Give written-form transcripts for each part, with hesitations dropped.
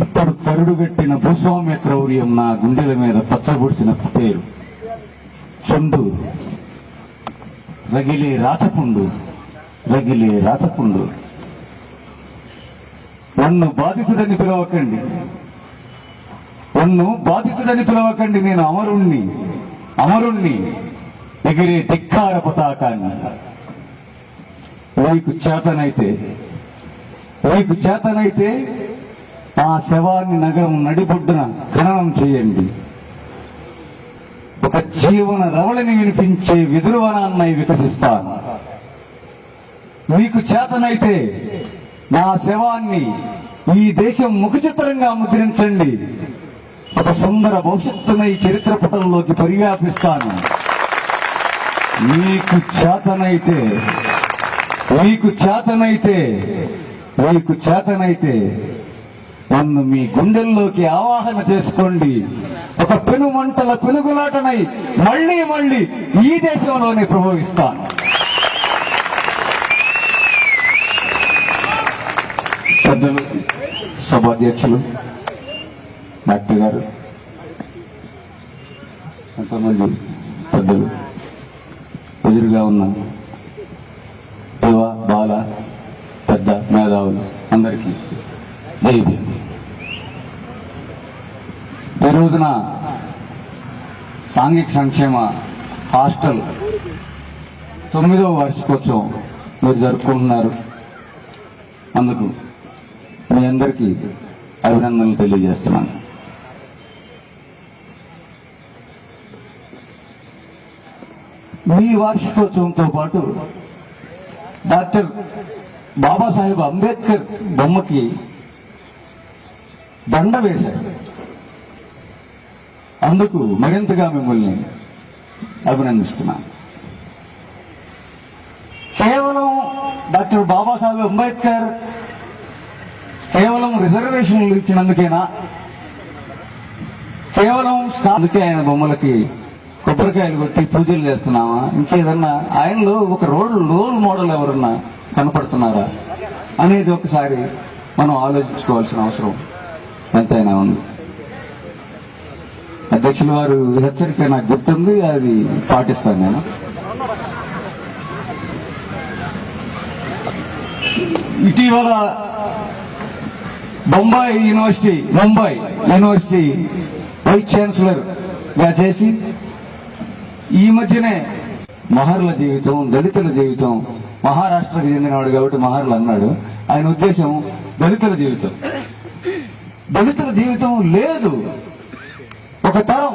ఇప్పుడు కరుడుగట్టిన భూస్వామ్య క్రౌర్యం నా గుండెల మీద పచ్చబొడిసిన పేరు చందూరు. రగిలే రాచపుండు, రగిలే రాచపుండు. నన్ను బాధితుడని పిలవకండి, నన్ను బాధితుడని పిలవకండి. నేను అమరుణ్ణి, అమరుణ్ణి, ఎగిరే ధిక్కార పతాకాన్ని. మీకు చేతనైతే, మీకు చేతనైతే ఆ శవాన్ని నగరం నడిబొడ్డున ఖననం చేయండి. ఒక జీవన రవళిని వినిపించే విదురువనాన్నై వికసిస్తాను. మీకు చేతనైతే నా శవాన్ని ఈ దేశం ముఖచిత్రంగా ముద్రించండి. ఒక సుందర భవిష్యత్తునై చరిత్ర పుటల్లోకి పరివ్యాపిస్తాను. మీకు చేతనైతే, మీకు చేతనైతే, మీకు చేతనైతే నన్ను మీ గుండెల్లోకి ఆవాహన చేసుకోండి. ఒక పెనుమంటల పెనుగులాటనై మళ్లీ మళ్లీ ఈ దేశంలోనే ప్రభవిస్తాను. పెద్దలు, సభాధ్యక్షులు, డాక్టర్ గారు, ఎంతోమంది పెద్దలు, ఎదురుగా ఉన్న యువ బాల పెద్ద మేధావులు అందరికీ జైభీం. ఈ రోజున సాంఘిక సంక్షేమ హాస్టల్ 9వ వార్షికోత్సవం మీరు జరుపుకుంటున్నారు. అందుకు మీ అందరికీ అభినందనలు తెలియజేస్తున్నాను. మీ వార్షికోత్సవంతో పాటు డాక్టర్ బాబాసాహెబ్ అంబేద్కర్ బొమ్మకి దండ వేశారు. అందుకు మరింతగా మిమ్మల్ని అభినందిస్తున్నాను. కేవలం డాక్టర్ బాబాసాహెబ్ అంబేద్కర్ కేవలం రిజర్వేషన్లు ఇచ్చినందుకేనా? కేవలం అందుకే ఆయన బొమ్మలకి కొబ్బరికాయలు కొట్టి పూజలు చేస్తున్నామా? ఇంకేదన్నా ఆయనలో ఒక రోల్ మోడల్ ఎవరన్నా కనపడుతున్నారా అనేది ఒకసారి మనం ఆలోచించుకోవాల్సిన అవసరం ఎంతైనా ఉంది. అధ్యక్షుల వారు హెచ్చరిక నాకు గుర్తుంది, అది పాటిస్తాను నేను. ఇటీవల ముంబై యూనివర్సిటీ వైస్ ఛాన్సలర్ గా చేసి ఈ మధ్యనే మహర్ల జీవితం, దళితుల జీవితం, మహారాష్ట్రకు చెందినవాడు కాబట్టి మహర్లు అన్నాడు. ఆయన ఉద్దేశం దళితుల జీవితం. దళితుల జీవితం లేదు. ఒక తరం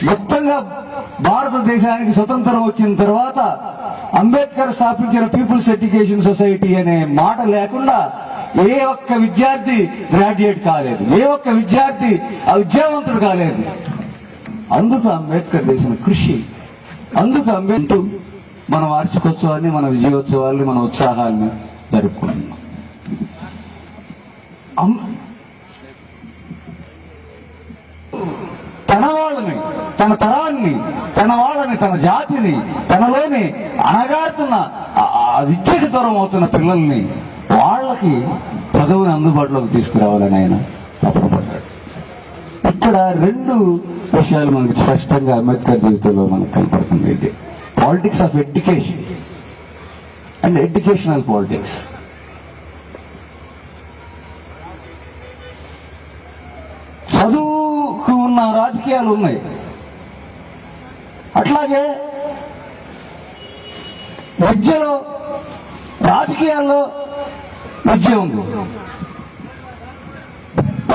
మొత్తంగా భారతదేశానికి స్వతంత్రం వచ్చిన తర్వాత అంబేద్కర్ స్థాపించిన పీపుల్స్ ఎడ్యుకేషన్ సొసైటీ అనే మాట లేకుండా ఏ ఒక్క విద్యార్థి గ్రాడ్యుయేట్ కాలేదు, ఏ ఒక్క విద్యార్థి విద్యావంతుడు కాలేదు. అందుకు అంబేద్కర్ చేసిన కృషి, అందుకు అంబేద్కర్ మన వార్షికోత్సవాన్ని, మన విజయోత్సవాల్ని, మన ఉత్సాహాన్ని జరుపుకుంటున్నాం. తన వాళ్ళని, తన తరాన్ని, తన వాళ్ళని, తన జాతిని, తనలోని అణగారుతున్న విద్యకు దూరం అవుతున్న పిల్లల్ని వాళ్ళకి చదువుని అందుబాటులోకి తీసుకురావాలని ఆయన తపనపడ్డాడు. ఇక్కడ రెండు విషయాలు మనకు స్పష్టంగా అంబేద్కర్ జీవితంలో మనకు కనపడుతుంది. Politics of education and educational politics. చదువుకు ఉన్న రాజకీయాలు ఉన్నాయి, అట్లాగే విద్యలో, రాజకీయాల్లో విద్య ఉంది.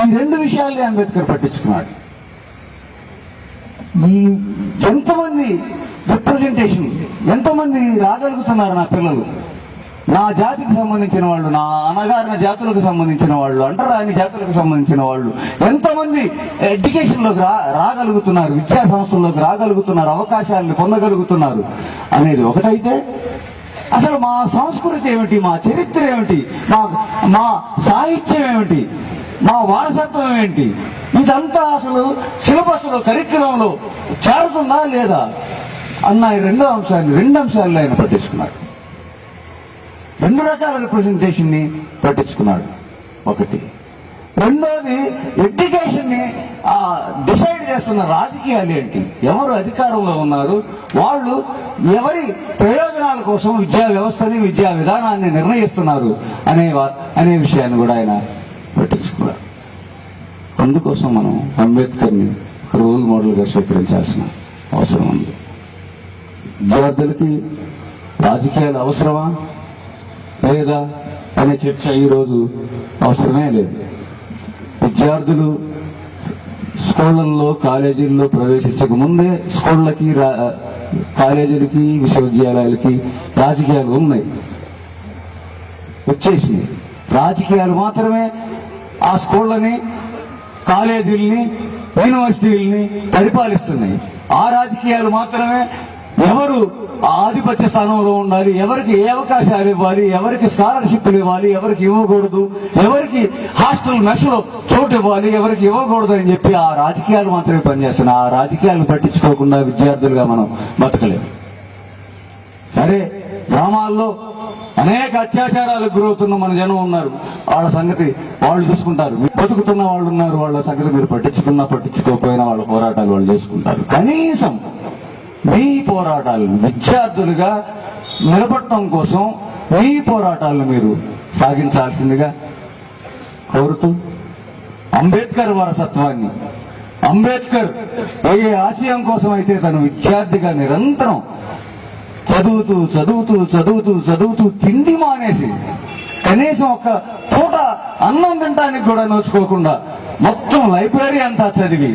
ఈ రెండు విషయాల్ని అంబేద్కర్ పట్టించుకున్నాడు. ఈ ఎంతమంది రిప్రజెంటేషన్, ఎంతమంది రాగలుగుతున్నారు నా పిల్లలు, నా జాతికి సంబంధించిన వాళ్ళు, నా అనగారిన జాతులకు సంబంధించిన వాళ్ళు, అంటరాని జాతులకు సంబంధించిన వాళ్ళు ఎంతమంది ఎడ్యుకేషన్లోకి రాగలుగుతున్నారు, విద్యా సంస్థల్లోకి రాగలుగుతున్నారు, అవకాశాలను పొందగలుగుతున్నారు అనేది ఒకటైతే, అసలు మా సంస్కృతి ఏమిటి, మా చరిత్ర ఏమిటి, మా సాహిత్యం ఏమిటి, మా వారసత్వం ఏంటి, ఇదంతా అసలు సిలబస్ లో, కరిక్యులంలో చేరుతుందా లేదా అన్న రెండు అంశాలను ఆయన పట్టించుకున్నాడు. రెండు రకాల రిప్రజెంటేషన్ ని పట్టించుకున్నాడు. ఒకటి రెండోది ఎడ్యుకేషన్ ని డిసైడ్ చేస్తున్న రాజకీయాలు ఏంటి, ఎవరు అధికారంలో ఉన్నారు, వాళ్ళు ఎవరి ప్రయోజనాల కోసం విద్యా వ్యవస్థని విద్యా విధానాన్ని నిర్ణయిస్తున్నారు అనే విషయాన్ని కూడా ఆయన పట్టించుకున్నారు. అందుకోసం మనం అంబేద్కర్ని రోల్ మోడల్గా స్వీకరించాల్సిన అవసరం ఉంది. విద్యార్థులకి రాజకీయాలు అవసరమా లేదా అనే చర్చ ఈరోజు అవసరమే లేదు. విద్యార్థులు స్కూళ్ళల్లో కాలేజీల్లో ప్రవేశించక ముందే స్కూళ్ళకి కాలేజీలకి విశ్వవిద్యాలయాలకి రాజకీయాలు ఉన్నాయి, వచ్చేసినాయి. రాజకీయాలు మాత్రమే ఆ స్కూళ్ళని కాలేజీల్ని యూనివర్సిటీలని పరిపాలిస్తున్నాయి. ఆ రాజకీయాలు మాత్రమే ఎవరు ఆధిపత్య స్థానంలో ఉండాలి, ఎవరికి ఏ అవకాశాలు ఇవ్వాలి, ఎవరికి స్కాలర్షిప్లు ఇవ్వాలి, ఎవరికి ఇవ్వకూడదు, ఎవరికి హాస్టల్ మెస్లో చోటు ఇవ్వాలి, ఎవరికి ఇవ్వకూడదు అని చెప్పి ఆ రాజకీయాలు మాత్రమే పనిచేస్తున్నాయి. ఆ రాజకీయాలను పట్టించుకోకుండా విద్యార్థులుగా మనం బతకలేము. సరే, గ్రామాల్లో అనేక అత్యాచారాలకు గురవుతున్న మన జనం ఉన్నారు, వాళ్ళ సంగతి వాళ్ళు చూసుకుంటారు. బతుకుతున్న వాళ్ళు ఉన్నారు, వాళ్ళ సంగతి మీరు పట్టించుకున్నా పట్టించుకోకపోయినా వాళ్ళ పోరాటాలు వాళ్ళు చేసుకుంటారు. కనీసం మీ పోరాటాలను విద్యార్థులుగా నిలబడటం కోసం మీ పోరాటాలను మీరు సాగించాల్సిందిగా కోరుతూ, అంబేద్కర్ వారసత్వాన్ని, అంబేద్కర్ ఏ ఆశయం కోసం అయితే తను విద్యార్థిగా నిరంతరం చదువుతూ చదువుతూ చదువుతూ చదువుతూ తిండి మానేసి కనీసం ఒక పూట అన్నం తినడానికి కూడా నోచుకోకుండా మొత్తం లైబ్రరీ అంతా చదివి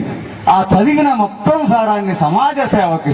ఆ చదివిన మొత్తం సారాన్ని సమాజ సేవకి